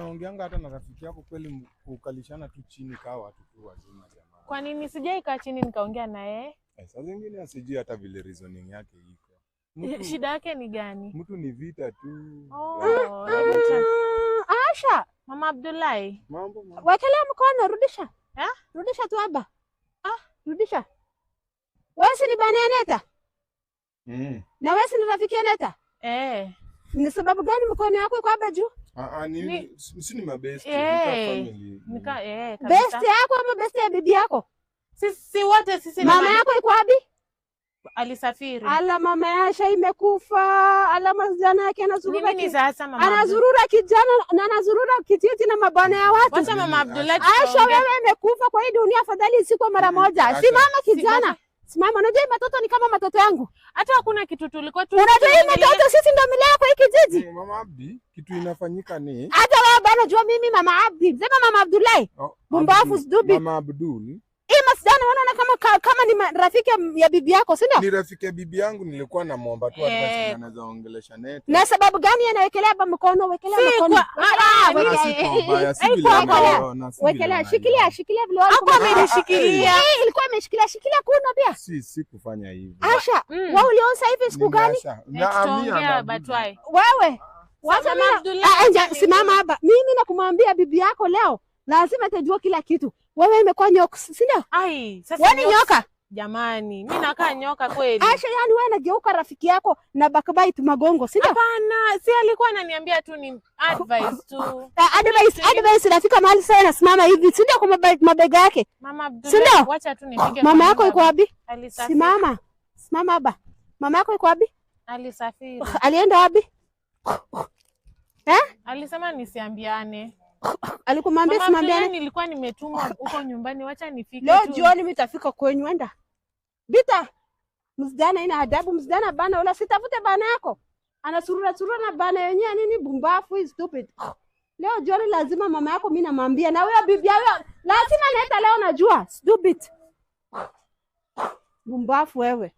mnaongeanga hata na rafiki yako kweli kukalishana tu chini kama watu tu wazima jamaa? Kwa nini sijai kaa chini nikaongea na yeye? Saa zingine asijui hata vile reasoning yake iko. Shida yake ni gani? Mtu ni vita tu. Asha, Mama Abdullahi. Mambo. Wekelea mkono, rudisha. Rudisha tu aba. Rudisha. Wewe si ni bana Neta? Na wewe si ni rafiki ya Neta? Ni sababu gani mkono yako iko hapa juu? Ni mabesti, family. Best yako ama best ya bibi yako? Sisi wote sisi. Mama yako iko wapi? Alisafiri. Ala, mama Asha imekufa. Ala, mjana yake anazurura. Nini sasa mama? Anazurura kijana na anazurura kijiji na mabwana ya watu. Wacha mama Abdullahi. Asha, wewe imekufa kwa hii dunia, afadhali isiko mara moja. Simama kijana. Simama, unajua matoto ni kama matoto yangu. Hata hakuna kitu tulikuwa tu. Unajua matoto sisi ndio milea kwa hii kijiji. Mama Abdi, kitu inafanyika ni. Hata wewe bado unajua mimi Mama Abdi. Sema Mama Abdullahi. Bumbafu stupid. Mama Abdul. Masijana unaona kama ni rafiki ya bibi yako, si ndio? Ni rafiki ya bibi yangu, nilikuwa namuomba tu advice anaweza ongelesha Neta. Na sababu gani anawekelea hapa mkono? Wekelea mkono. Wekelea, shikilia vile wao. Hapo amenishikilia. Ilikuwa imeshikilia kuna pia. Si kufanya hivi. Asha, wewe ulionsa hivi siku gani? Naongea batwai. Wewe. Wacha Abdullahi. Simama hapa. Mimi nakumwambia bibi yako leo lazima atajua kila kitu. Wewe imekuwa nyoka, si ndio? Sasa wewe ni nyoka. Jamani, mimi nakaa nyoka kweli. Asha, yani wewe unageuka rafiki yako na backbite magongo, si ndio? Hapana, si alikuwa ananiambia tu ni advice tu. Advice rafika mahali sasa nasimama hivi, si ndio? Kwa mabega yake. Mama Abdullahi, wacha tu nipige. Mama yako iko wapi? Alisafiri. Simama hapa. Mama yako iko wapi? Alisafiri. Alienda wapi? Alisema nisiambiane. Alikumwambia simambiane? Nilikuwa nimetumwa huko nyumbani, wacha nifike tu. Leo jioni mimi nitafika kwenyu, enda. Bita. Msijana ina adabu, msijana bana wala sitafute bana yako. Anasurura na bana yenyewe nini bumbafu is stupid. Leo jioni lazima mama yako mimi namwambia, na wewe bibi yako lazima Neta leo najua stupid. Bumbafu wewe.